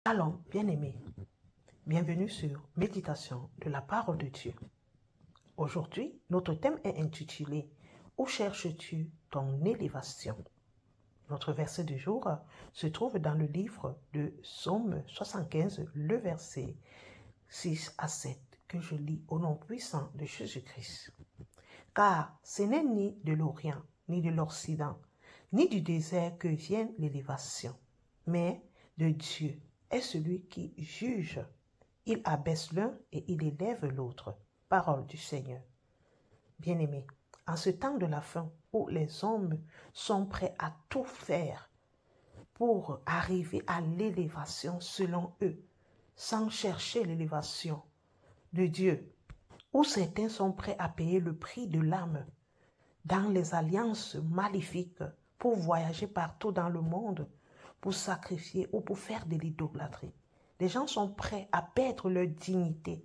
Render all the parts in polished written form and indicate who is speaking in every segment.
Speaker 1: Shalom, bien-aimés. Bienvenue sur Méditation de la parole de Dieu. Aujourd'hui, notre thème est intitulé « Où cherches-tu ton élévation ?» Notre verset du jour se trouve dans le livre de Psaume 75, le verset 6 à 7, que je lis au nom puissant de Jésus-Christ. « Car ce n'est ni de l'Orient, ni de l'Occident, ni du désert que vient l'élévation, mais de Dieu est celui qui juge. Il abaisse l'un et il élève l'autre. » Parole du Seigneur. Bien-aimés, en ce temps de la fin où les hommes sont prêts à tout faire pour arriver à l'élévation selon eux, sans chercher l'élévation de Dieu, où certains sont prêts à payer le prix de l'âme dans les alliances maléfiques pour voyager partout dans le monde, pour sacrifier ou pour faire de l'idolâtrie. Les gens sont prêts à perdre leur dignité.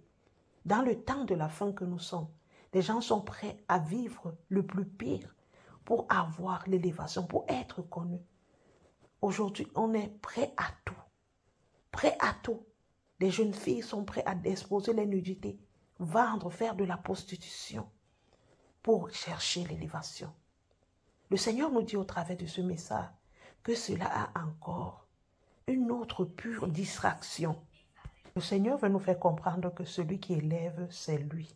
Speaker 1: Dans le temps de la fin que nous sommes, les gens sont prêts à vivre le plus pire pour avoir l'élévation, pour être connus. Aujourd'hui, on est prêt à tout. Prêt à tout. Les jeunes filles sont prêtes à exposer les nudités, vendre, faire de la prostitution pour chercher l'élévation. Le Seigneur nous dit au travers de ce message que cela a encore une autre pure distraction. Le Seigneur veut nous faire comprendre que celui qui élève, c'est lui.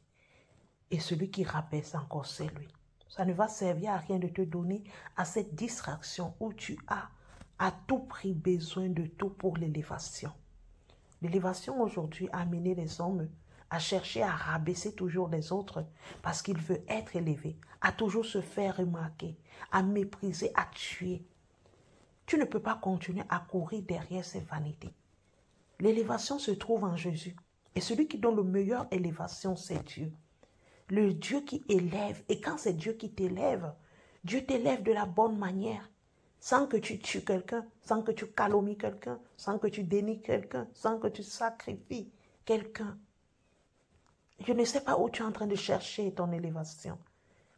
Speaker 1: Et celui qui rabaisse encore, c'est lui. Ça ne va servir à rien de te donner à cette distraction où tu as à tout prix besoin de tout pour l'élévation. L'élévation aujourd'hui a amené les hommes à chercher à rabaisser toujours les autres parce qu'ils veulent être élevés, à toujours se faire remarquer, à mépriser, à tuer. Tu ne peux pas continuer à courir derrière ces vanités. L'élévation se trouve en Jésus. Et celui qui donne la meilleure élévation, c'est Dieu. Le Dieu qui élève. Et quand c'est Dieu qui t'élève, Dieu t'élève de la bonne manière. Sans que tu tues quelqu'un, sans que tu calomnies quelqu'un, sans que tu dénies quelqu'un, sans que tu sacrifies quelqu'un. Je ne sais pas où tu es en train de chercher ton élévation.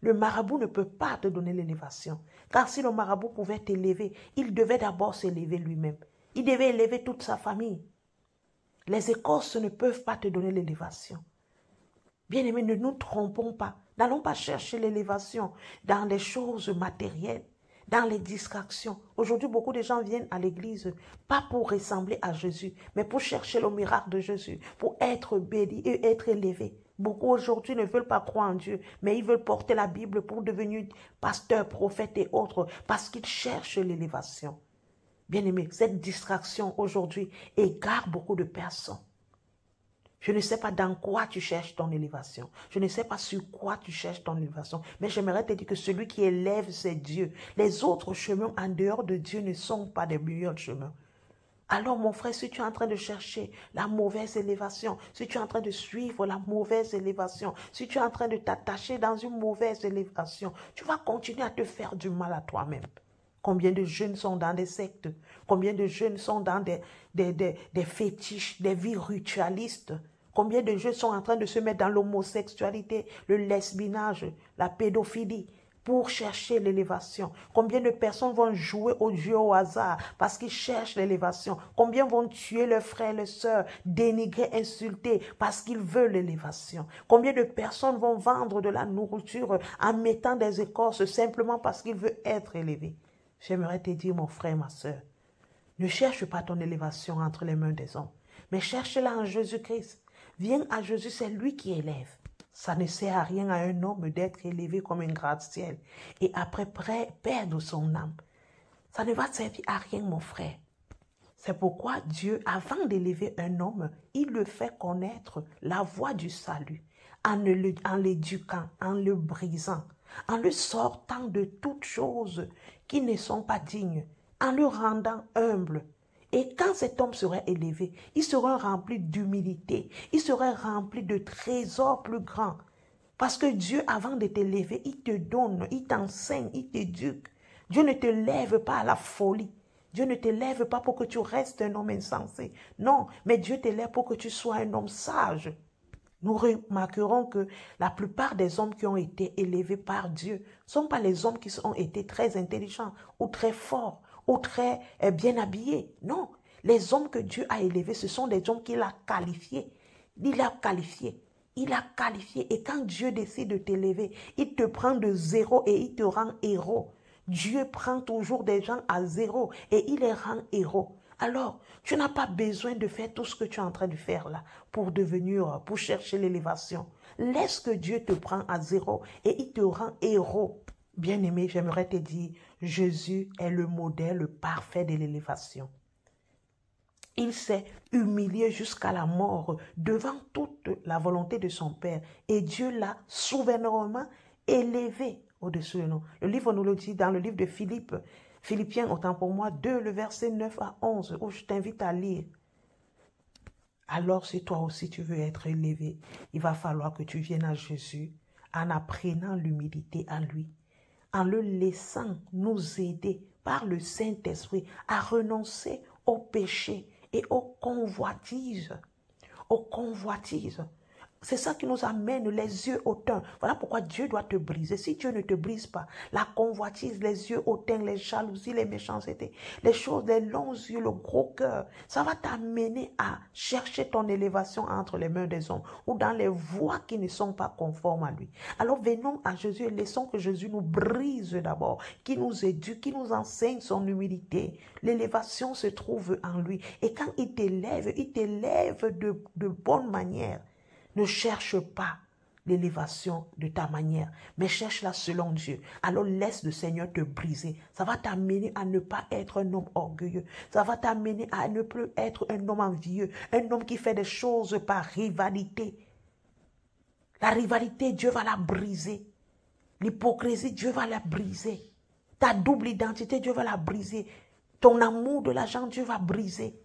Speaker 1: Le marabout ne peut pas te donner l'élévation. Car si le marabout pouvait t'élever, il devait d'abord s'élever lui-même. Il devait élever toute sa famille. Les écorces ne peuvent pas te donner l'élévation. Bien-aimés, ne nous trompons pas. N'allons pas chercher l'élévation dans les choses matérielles, dans les distractions. Aujourd'hui, beaucoup de gens viennent à l'église, pas pour ressembler à Jésus, mais pour chercher le miracle de Jésus, pour être bénis et être élevés. Beaucoup aujourd'hui ne veulent pas croire en Dieu, mais ils veulent porter la Bible pour devenir pasteurs, prophètes et autres, parce qu'ils cherchent l'élévation. Bien-aimés, cette distraction aujourd'hui égare beaucoup de personnes. Je ne sais pas dans quoi tu cherches ton élévation. Je ne sais pas sur quoi tu cherches ton élévation. Mais j'aimerais te dire que celui qui élève, c'est Dieu. Les autres chemins en dehors de Dieu ne sont pas des meilleurs chemins. Alors mon frère, si tu es en train de chercher la mauvaise élévation, si tu es en train de suivre la mauvaise élévation, si tu es en train de t'attacher dans une mauvaise élévation, tu vas continuer à te faire du mal à toi-même. Combien de jeunes sont dans des sectes? Combien de jeunes sont dans des fétiches, des vies ritualistes? Combien de jeunes sont en train de se mettre dans l'homosexualité, le lesbiennage, la pédophilie pour chercher l'élévation? Combien de personnes vont jouer au jeu au hasard parce qu'ils cherchent l'élévation? Combien vont tuer leurs frères, leurs sœurs, dénigrer, insulter parce qu'ils veulent l'élévation? Combien de personnes vont vendre de la nourriture en mettant des écorces simplement parce qu'ils veulent être élevés? J'aimerais te dire, mon frère, ma sœur, ne cherche pas ton élévation entre les mains des hommes, mais cherche-la en Jésus-Christ. Viens à Jésus, c'est lui qui élève. Ça ne sert à rien à un homme d'être élevé comme un gratte-ciel et après perdre son âme. Ça ne va servir à rien, mon frère. C'est pourquoi Dieu, avant d'élever un homme, il le fait connaître la voie du salut, en l'éduquant, en le brisant, en le sortant de toutes choses qui ne sont pas dignes, en le rendant humble. Et quand cet homme serait élevé, il serait rempli d'humilité, il serait rempli de trésors plus grands. Parce que Dieu, avant de t'élever, il te donne, il t'enseigne, il t'éduque. Dieu ne te lève pas à la folie. Dieu ne te lève pas pour que tu restes un homme insensé. Non, mais Dieu te lève pour que tu sois un homme sage. Nous remarquerons que la plupart des hommes qui ont été élevés par Dieu ne sont pas les hommes qui ont été très intelligents ou très forts ou très bien habillés. Non, Les hommes que Dieu a élevés, ce sont des hommes qu'il a qualifiés. Il a qualifié. Il a qualifié. Et quand Dieu décide de t'élever, il te prend de zéro et il te rend héros. Dieu prend toujours des gens à zéro et il les rend héros. Alors, tu n'as pas besoin de faire tout ce que tu es en train de faire là pour pour chercher l'élévation. Laisse que Dieu te prenne à zéro et il te rend héros. Bien-aimé, j'aimerais te dire, Jésus est le modèle parfait de l'élévation. Il s'est humilié jusqu'à la mort devant toute la volonté de son Père. Et Dieu l'a souverainement élevé au-dessus de nous. Le livre nous le dit dans le livre de Philippiens, autant pour moi, 2, le verset 9 à 11, où je t'invite à lire. Alors, si toi aussi tu veux être élevé, il va falloir que tu viennes à Jésus en apprenant l'humilité à lui, en le laissant nous aider par le Saint-Esprit à renoncer au péché et aux convoitises. Aux convoitises. C'est ça qui nous amène les yeux hautains. Voilà pourquoi Dieu doit te briser. Si Dieu ne te brise pas, la convoitise, les yeux hautains, les jalousies, les méchancetés, les choses, les longs yeux, le gros cœur, ça va t'amener à chercher ton élévation entre les mains des hommes ou dans les voies qui ne sont pas conformes à lui. Alors venons à Jésus et laissons que Jésus nous brise d'abord, qui nous éduque, qui nous enseigne son humilité. L'élévation se trouve en lui. Et quand il t'élève de bonne manière. Ne cherche pas l'élévation de ta manière, mais cherche-la selon Dieu. Alors laisse le Seigneur te briser. Ça va t'amener à ne pas être un homme orgueilleux. Ça va t'amener à ne plus être un homme envieux, un homme qui fait des choses par rivalité. La rivalité, Dieu va la briser. L'hypocrisie, Dieu va la briser. Ta double identité, Dieu va la briser. Ton amour de l'argent, Dieu va briser.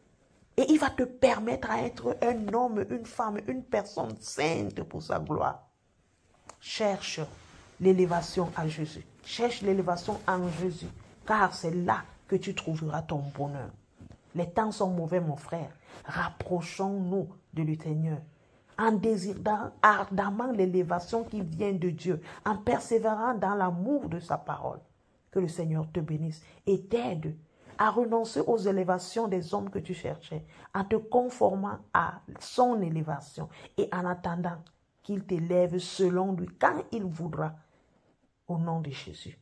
Speaker 1: Et il va te permettre à être un homme, une femme, une personne sainte pour sa gloire. Cherche l'élévation à Jésus. Cherche l'élévation en Jésus. Car c'est là que tu trouveras ton bonheur. Les temps sont mauvais, mon frère. Rapprochons-nous de l'Éternel. En désirant ardemment l'élévation qui vient de Dieu. En persévérant dans l'amour de sa parole. Que le Seigneur te bénisse et t'aide à renoncer aux élévations des hommes que tu cherchais, en te conformant à son élévation et en attendant qu'il t'élève selon lui quand il voudra, au nom de Jésus.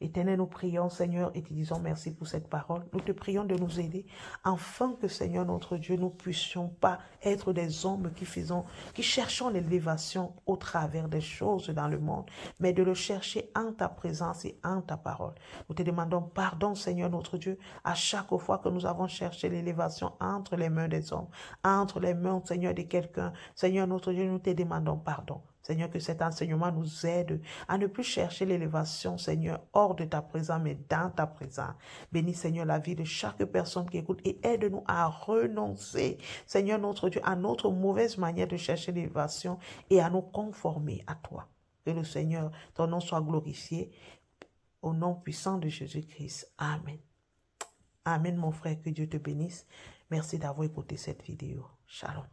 Speaker 1: Éternel, nous prions, Seigneur, et te disons merci pour cette parole. Nous te prions de nous aider, afin que, Seigneur, notre Dieu, nous ne puissions pas être des hommes qui cherchons l'élévation au travers des choses dans le monde, mais de le chercher en ta présence et en ta parole. Nous te demandons pardon, Seigneur, notre Dieu, à chaque fois que nous avons cherché l'élévation entre les mains des hommes, entre les mains, Seigneur, de quelqu'un. Seigneur, notre Dieu, nous te demandons pardon. Seigneur, que cet enseignement nous aide à ne plus chercher l'élévation, Seigneur, hors de ta présence, mais dans ta présence. Bénis, Seigneur, la vie de chaque personne qui écoute et aide-nous à renoncer, Seigneur, notre Dieu, à notre mauvaise manière de chercher l'élévation et à nous conformer à toi. Que le Seigneur, ton nom soit glorifié au nom puissant de Jésus-Christ. Amen. Amen, mon frère, que Dieu te bénisse. Merci d'avoir écouté cette vidéo. Shalom.